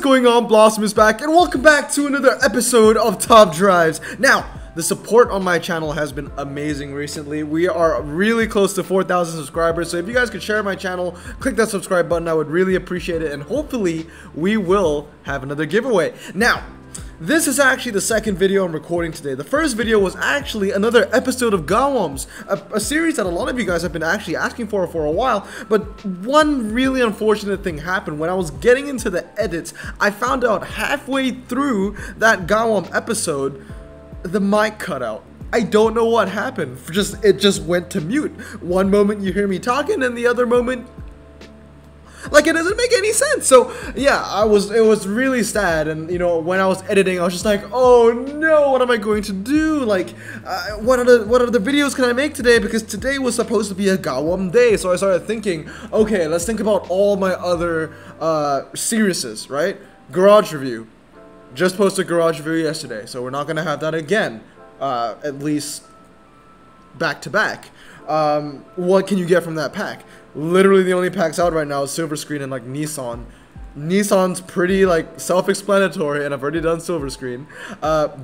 going on? Blossom is back, and welcome back to another episode of Top Drives. Now, the support on my channel has been amazing recently. We are really close to 4,000 subscribers, so if you guys could share my channel, click that subscribe button, I would really appreciate it, and hopefully we will have another giveaway. Now, this is actually the second video I'm recording today. The first video was actually another episode of Gawams, a series that a lot of you guys have been actually asking for a while, but one really unfortunate thing happened. When I was getting into the edits, I found out halfway through that Gawam episode, the mic cut out. I don't know what happened. It just went to mute. One moment you hear me talking, and the other moment, like, it doesn't make any sense. So yeah, it was really sad. And you know, when I was editing, I was just like, oh no, what am I going to do? Like, what other videos can I make today? Because today was supposed to be a Gawam day. So I started thinking, okay, let's think about all my other series, right? Garage review. Just posted garage review yesterday, so we're not gonna have that again, at least back to back. What can you get from that pack? Literally the only packs out right now is Silver Screen and like Nissan. Nissan's pretty like self-explanatory, and I've already done Silver Screen.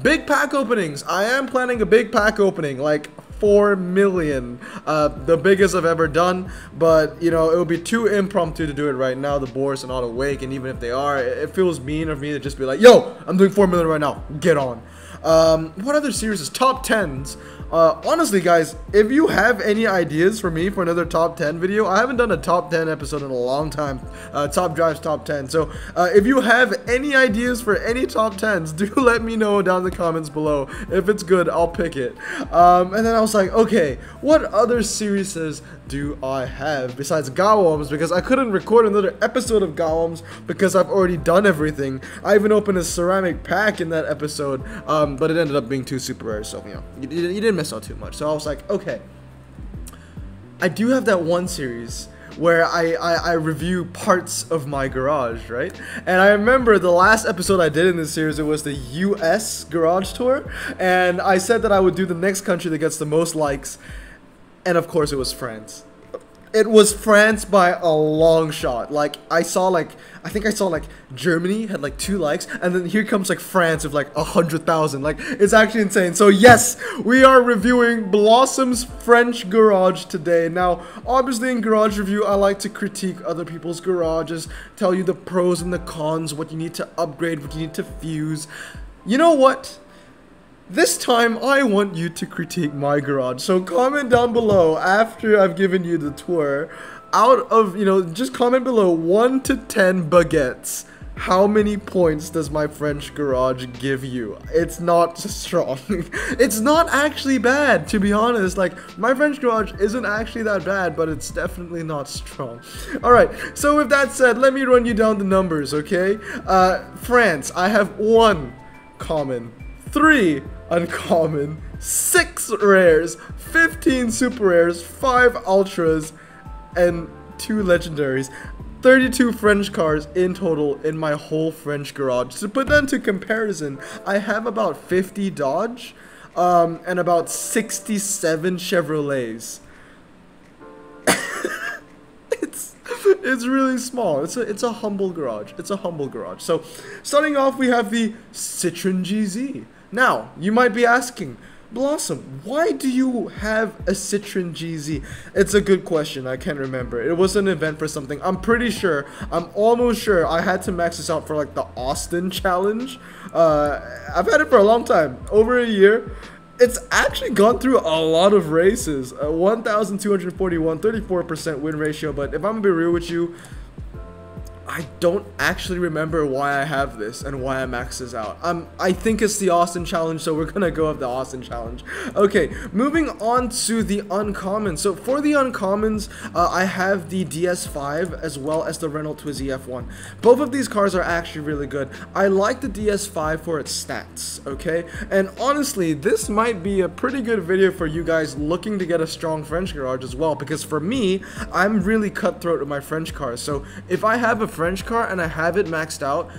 Big pack openings. I am planning a big pack opening, like 4 million, the biggest I've ever done, but you know, it would be too impromptu to do it right now. The boards are not awake, and even if they are, it feels mean of me to just be like, yo, I'm doing 4 million right now, get on. What other series is top 10s? Honestly guys, if you have any ideas for me for another top 10 video, I haven't done a top 10 episode in a long time, Top Drives top 10, so if you have any ideas for any top 10s, do let me know down in the comments below. If it's good, I'll pick it. And then I was like, okay, what other series do I have besides Gawams, because I couldn't record another episode of Gawams because I've already done everything. I even opened a ceramic pack in that episode, but it ended up being 2 super rares, so you know, you didn't miss out too much. So I was like, okay, I do have that one series where I review parts of my garage, right? And I remember the last episode I did in this series, it was the US garage tour, and I said that I would do the next country that gets the most likes, and of course it was France. It was France by a long shot. Like, I think I saw like Germany had like 2 likes, and then here comes like France with like 100,000. Like, it's actually insane. So yes, we are reviewing Blossom's French garage today. Now, obviously in garage review, I like to critique other people's garages, tell you the pros and the cons, what you need to upgrade, what you need to fuse. You know what? This time, I want you to critique my garage. So comment down below after I've given you the tour. Out of, you know, just comment below 1 to 10 baguettes. How many points does my French garage give you? It's not strong. It's not actually bad, to be honest. Like, my French garage isn't actually that bad, but it's definitely not strong. Alright, so with that said, let me run you down the numbers, okay? France, I have 1 common, 3 uncommon, 6 rares, 15 super rares, 5 ultras, and 2 legendaries. 32 French cars in total in my whole French garage. To put that into comparison, I have about 50 Dodge, and about 67 Chevrolets. It's really small. It's a humble garage. It's a humble garage. So, starting off, we have the Citroen Jeezy. Now, you might be asking, Blossom, why do you have a Citroen Jeezy? It's a good question. I can't remember. It was an event for something. I'm almost sure I had to max this out for like the Austin challenge. I've had it for a long time, over a year. It's actually gone through a lot of races. 1,241, 34% win ratio. But if I'm gonna be real with you, I don't actually remember why I have this and why I max this out. I think it's the Austin challenge, so we're gonna go with the Austin challenge. Okay, moving on to the uncommons. So for the uncommons, I have the DS5 as well as the Renault Twizy F1. Both of these cars are actually really good. I like the DS5 for its stats, okay? And honestly, this might be a pretty good video for you guys looking to get a strong French garage as well, because for me, I'm really cutthroat with my French cars. So if I have a French car and I have it maxed out,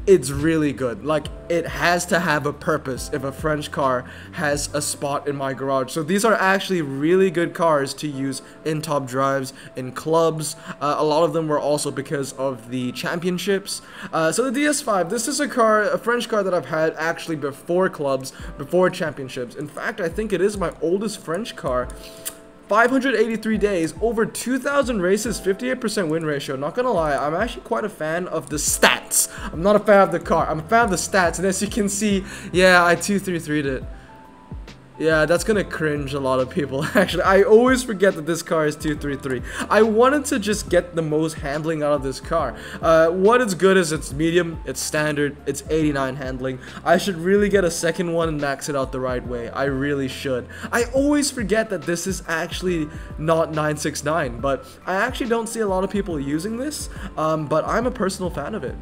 it's really good. Like, it has to have a purpose if a French car has a spot in my garage. So these are actually really good cars to use in top drives, in clubs. A lot of them were also because of the championships. So the DS5, this is a French car that I've had actually before clubs, before championships. In fact, I think it is my oldest French car. 583 days, over 2,000 races, 58% win ratio. Not gonna lie, I'm actually quite a fan of the stats. I'm not a fan of the car, I'm a fan of the stats. And as you can see, yeah, I 233'd it. Yeah, that's gonna cringe a lot of people. Actually, I always forget that this car is 233. I wanted to just get the most handling out of this car. What is good is it's medium, it's standard, it's 89 handling. I should really get a second one and max it out the right way. I really should. I always forget that this is actually not 969, but I actually don't see a lot of people using this, but I'm a personal fan of it.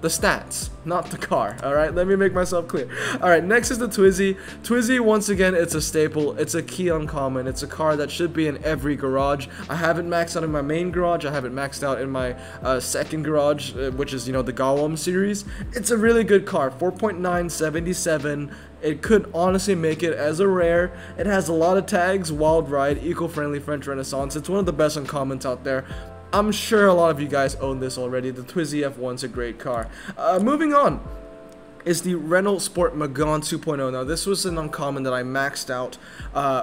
The stats, not the car. Alright, let me make myself clear. Alright, next is the Twizy. Twizy, once again, it's a staple. It's a key uncommon. It's a car that should be in every garage. I have it maxed out in my main garage. I have it maxed out in my second garage, which is, you know, the Gawam series. It's a really good car. 4.977. It could honestly make it as a rare. It has a lot of tags: wild ride, eco-friendly French Renaissance. It's one of the best uncommons out there. I'm sure a lot of you guys own this already. The Twizy F1's a great car. Moving on is the Renault Sport Megane 2.0. Now, this was an uncommon that I maxed out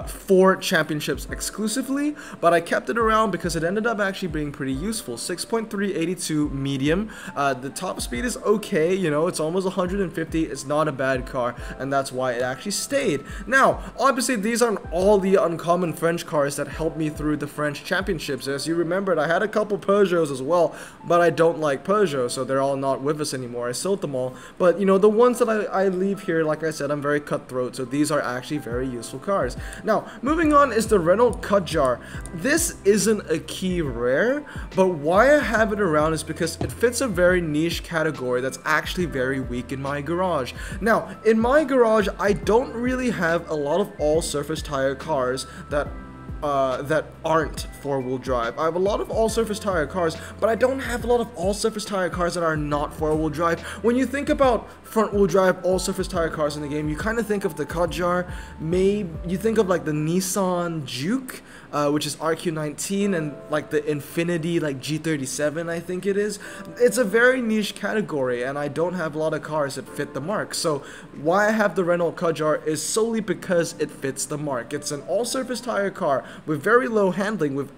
for championships exclusively, but I kept it around because it ended up actually being pretty useful. 6.382 medium. The top speed is okay, you know, it's almost 150. It's not a bad car, and that's why it actually stayed. Now, obviously, these aren't all the uncommon French cars that helped me through the French championships. As you remembered, I had a couple Peugeots as well, but I don't like Peugeot, so they're all not with us anymore. I sold them all, but, you know, the ones that I leave here, like I said, I'm very cutthroat, so these are actually very useful cars. Now, moving on is the Renault Kadjar. This isn't a key rare, but why I have it around is because it fits a very niche category that's actually very weak in my garage. Now, in my garage, I don't really have a lot of all-surface tire cars that aren't four-wheel drive. I have a lot of all-surface tire cars, but I don't have a lot of all-surface tire cars that are not four-wheel drive. When you think about front-wheel drive all-surface tire cars in the game, you kind of think of the Kadjar. Maybe you think of like the Nissan Juke, which is RQ19, and like the Infiniti, like G37, I think it is. It's a very niche category, and I don't have a lot of cars that fit the mark. So why I have the Renault Kadjar is solely because it fits the mark. It's an all-surface tire car with very low handling, with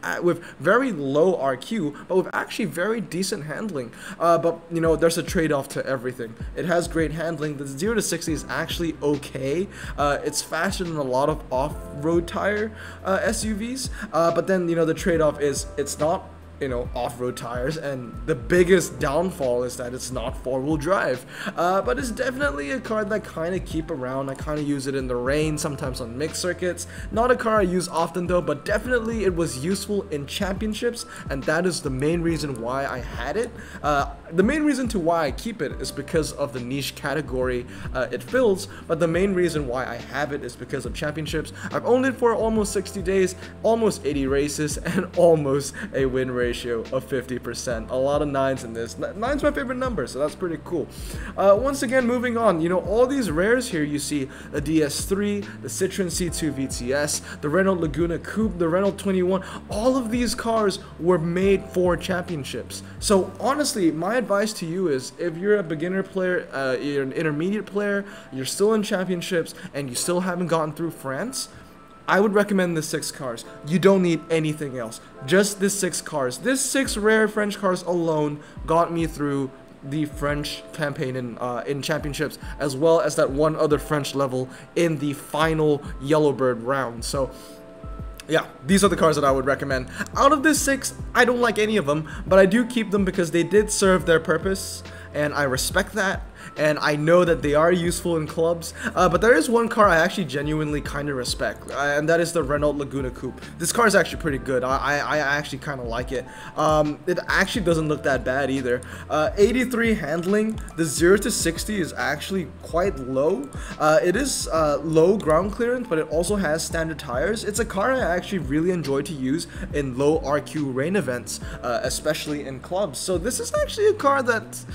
very low RQ, but with actually very decent handling. But you know, there's a trade-off to everything. It has great handling. The 0 to 60 is actually okay. It's faster than a lot of off-road tire SUVs. But then, you know, the trade-off is it's not, you know, off-road tires, and the biggest downfall is that it's not four-wheel drive. But it's definitely a car that I kind of keep around. I kind of use it in the rain, sometimes on mixed circuits. Not a car I use often though, but definitely it was useful in championships, and that is the main reason why I had it. The main reason to why I keep it is because of the niche category it fills, but the main reason why I have it is because of championships. I've owned it for almost 60 days, almost 80 races, and almost a win ratio of 50%. A lot of 9s in this. 9's my favorite number, so that's pretty cool. Once again, moving on, you know, all these rares here, you see the DS3, the Citroen C2 VTS, the Renault Laguna Coupe, the Renault 21, all of these cars were made for championships. So honestly, my advice to you is, if you're a beginner player, you're an intermediate player, you're still in championships, and you still haven't gotten through France, I would recommend the 6 cars. You don't need anything else. Just this 6 cars. This 6 rare French cars alone got me through the French campaign in championships, as well as that one other French level in the final Yellowbird round. So yeah, these are the cars that I would recommend. Out of this 6, I don't like any of them, but I do keep them because they did serve their purpose, and I respect that, and I know that they are useful in clubs. But there is one car I actually genuinely kind of respect, and that is the Renault Laguna Coupe. This car is actually pretty good. I actually kind of like it. It actually doesn't look that bad either. 83 handling. The 0 to 60 is actually quite low. It is low ground clearance, but it also has standard tires. It's a car I actually really enjoy to use in low RQ rain events, especially in clubs. So this is actually a car that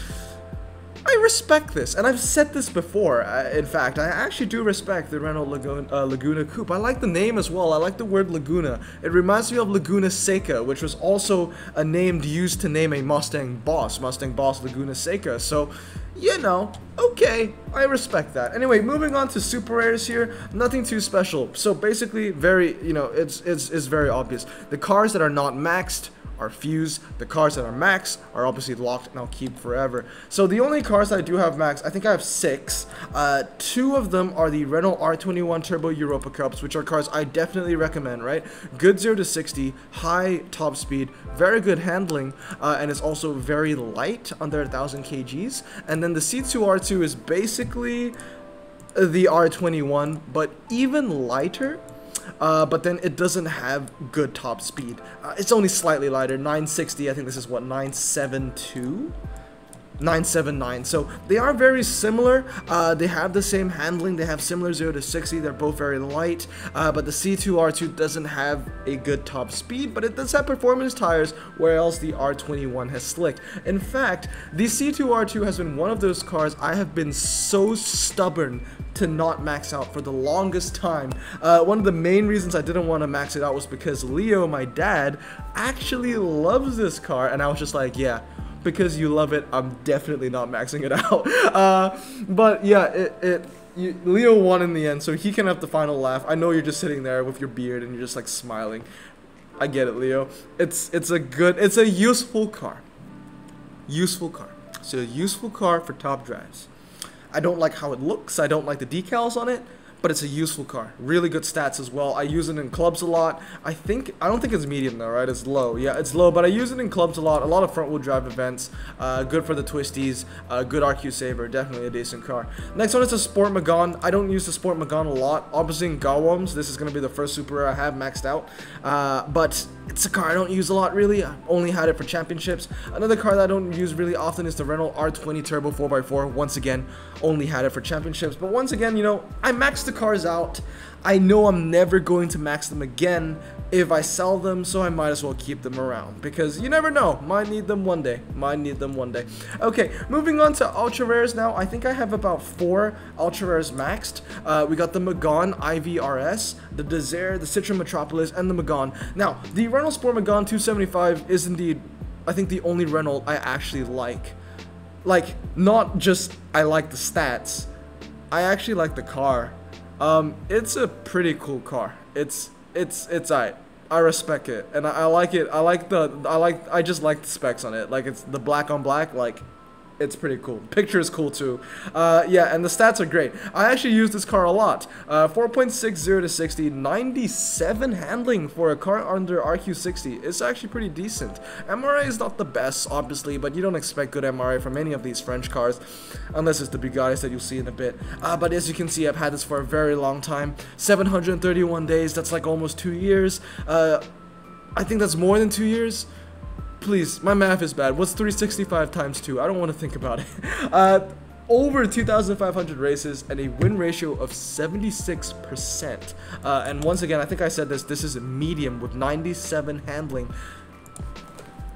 I respect this, and I've said this before. In fact, I actually do respect the Renault Laguna Coupe. I like the name as well. I like the word Laguna. It reminds me of Laguna Seca, which was also a name used to name a Mustang Boss Laguna Seca. So, you know, okay, I respect that. Anyway, moving on to super rares here, nothing too special. So basically, very, you know, it's very obvious. The cars that are not maxed are fused. The cars that are max are obviously locked and I'll keep forever. So the only cars that I do have max, I think I have 6. 2 of them are the Renault R21 Turbo Europa Cups, which are cars I definitely recommend, right? Good 0 to 60, high top speed, very good handling, and it's also very light, under 1,000 kgs. And then the C2R2 is basically the R21, but even lighter. But then it doesn't have good top speed. It's only slightly lighter, 960. I think this is what, 972? 979. So they are very similar. They have the same handling. They have similar 0 to 60. They're both very light. But the C2R2 doesn't have a good top speed, but it does have performance tires, whereas the R21 has slick. In fact, the C2R2 has been one of those cars I have been so stubborn to not max out for the longest time. One of the main reasons I didn't want to max it out was because Leo, my dad, actually loves this car, and I was just like, yeah, because you love it, I'm definitely not maxing it out. But yeah, Leo won in the end, so he can have the final laugh. I know you're just sitting there with your beard and you're just like smiling. I get it, Leo. It's a useful car. Useful car. It's a useful car for top drives. I don't like how it looks. I don't like the decals on it, but it's a useful car. Really good stats as well. I use it in clubs a lot. I don't think it's medium though, right? It's low. Yeah, it's low, but I use it in clubs a lot of front wheel drive events. Good for the twisties. Good RQ saver. Definitely a decent car. Next one is a Sport Megane. I don't use the Sport Megane a lot. Obviously in Gawams, this is going to be the first super rare I have maxed out. But it's a car I don't use a lot really. I only had it for championships. Another car that I don't use really often is the Renault R20 Turbo 4x4. Once again, only had it for championships. But once again, you know, I maxed the cars out. I know I'm never going to max them again if I sell them, so I might as well keep them around, because you never know, might need them one day. Okay, moving on to ultra rares now. I think I have about 4 ultra rares maxed. We got the Megane IVRS, the Desire, the Citroen Metropolis, and the Megane. Now, the Renault Sport Megane 275 is indeed, I think, the only Renault I actually like. Like, not just I like the stats, I actually like the car. It's a pretty cool car. It's alright. I respect it, and I like it. I just like the specs on it. Like, it's the black on black, like, it's pretty cool. Picture is cool too. Yeah, and the stats are great. I actually use this car a lot. 4.60 to 60, 97 handling for a car under RQ60. It's actually pretty decent. MRA is not the best, obviously, but you don't expect good MRA from any of these French cars, unless it's the Bugattis that you'll see in a bit. But as you can see, I've had this for a very long time. 731 days, that's like almost 2 years. I think that's more than 2 years. Please, my math is bad. What's 365 times 2? I don't want to think about it. Over 2,500 races and a win ratio of 76%. And once again, I think I said this is a medium with 97 handling.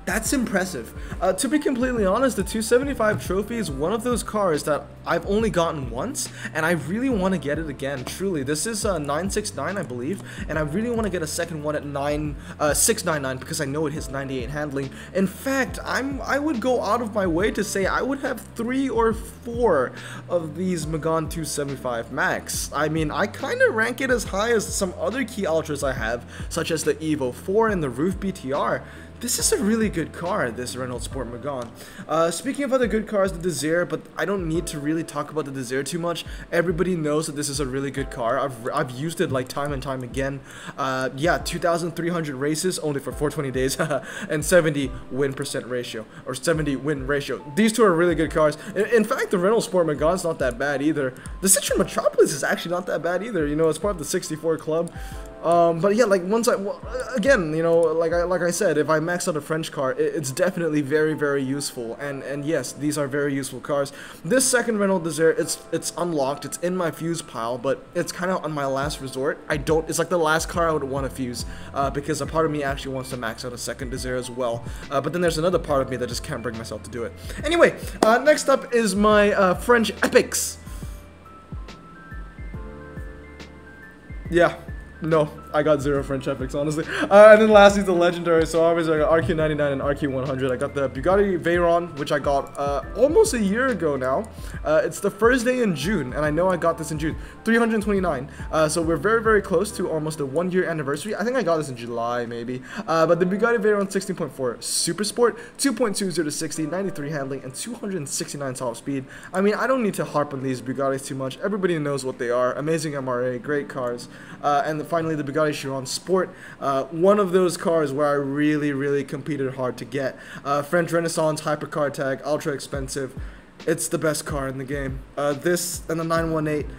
That's impressive. To be completely honest, the 275 trophy is one of those cars that I've only gotten once, and I really want to get it again, truly. This is 969, I believe, and I really want to get a second one at 699 because I know it hits 98 handling. In fact, I would go out of my way to say I would have 3 or 4 of these Megane 275 Max. I mean, I kind of rank it as high as some other key ultras I have, such as the Evo 4 and the Roof BTR. This is a really good car, this Renault Sport Megane. Speaking of other good cars, the Desire, but I don't need to really talk about the Desire too much. Everybody knows that this is a really good car. I've used it like time and time again. Yeah, 2,300 races, only for 420 days, and 70 win percent ratio, or 70 win ratio. These two are really good cars. In fact, the Renault Sport Megane is not that bad either. The Citroen Metropolis is actually not that bad either. You know, it's part of the 64 club. But yeah, like once again, you know, like I said, if I max out a French car, it's definitely very, very useful. And yes, these are very useful cars. This second Renault Desert, it's unlocked. It's in my fuse pile, but it's kind of on my last resort. It's like the last car I would want to fuse, because a part of me actually wants to max out a second Desert as well. But then there's another part of me that just can't bring myself to do it. Anyway, next up is my French epics. Yeah. No, I got 0 French epics, honestly. And then lastly, the legendary. So obviously, I got RQ99 and RQ100. I got the Bugatti Veyron, which I got almost a year ago now. It's the first day in June, and I know I got this in June. 329. So we're very, very close to almost a 1-year anniversary. I think I got this in July, maybe. But the Bugatti Veyron 16.4 Super Sport, 2.20 to 60, 93 handling, and 269 top speed. I mean, I don't need to harp on these Bugattis too much. Everybody knows what they are. Amazing MRA, great cars. And finally, the Bugatti Chiron Sport, one of those cars where I really, really competed hard to get. French Renaissance hypercar tag, ultra expensive. It's the best car in the game. This and the 918,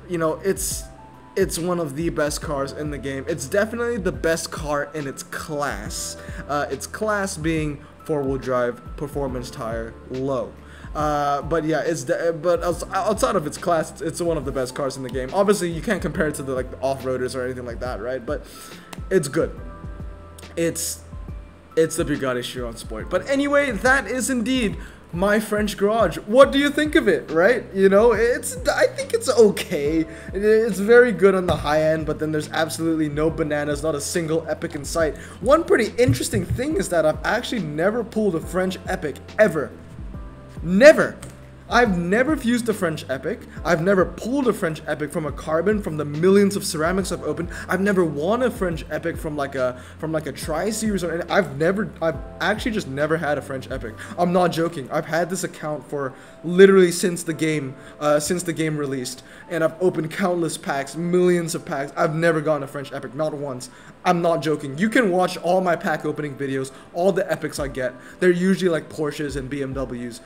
you know, it's one of the best cars in the game. It's definitely the best car in its class. Its class being 4-wheel drive, performance tire, low. But yeah, but outside of its class, it's one of the best cars in the game. Obviously, you can't compare it to the off-roaders or anything like that, right? But it's good. It's the Bugatti Chiron Sport. But anyway, that is indeed my French garage. What do you think of it, right? You know, I think it's okay. It's very good on the high end, but then there's absolutely no bananas, not a single epic in sight. One pretty interesting thing is that I've actually never pulled a French epic ever. Never. I've never fused a French epic. I've never pulled a French epic from a carbon from the millions of ceramics I've opened. I've never won a French epic from like a tri-series or anything. I've actually just never had a French epic. I'm not joking. I've had this account for literally since the game released, and I've opened countless packs, millions of packs. I've never gotten a French epic, not once. I'm not joking. You can watch all my pack opening videos, all the epics I get. They're usually like Porsches and BMWs.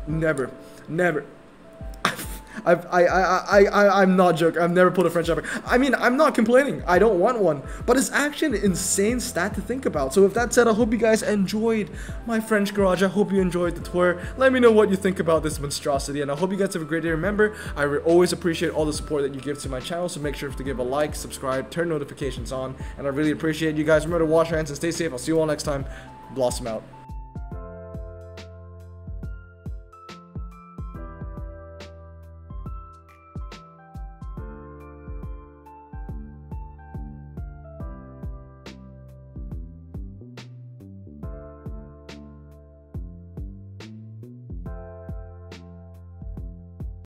Never. I'm not joking. I've never pulled a French epic. I mean, I'm not complaining. I don't want one, but it's actually an insane stat to think about. So with that said, I hope you guys enjoyed my French garage. I hope you enjoyed the tour. Let me know what you think about this monstrosity, and I hope you guys have a great day. Remember, I always appreciate all the support that you give to my channel, so make sure to give a like, subscribe, turn notifications on, and I really appreciate you guys. Remember to wash your hands and stay safe. I'll see you all next time. Blossom out.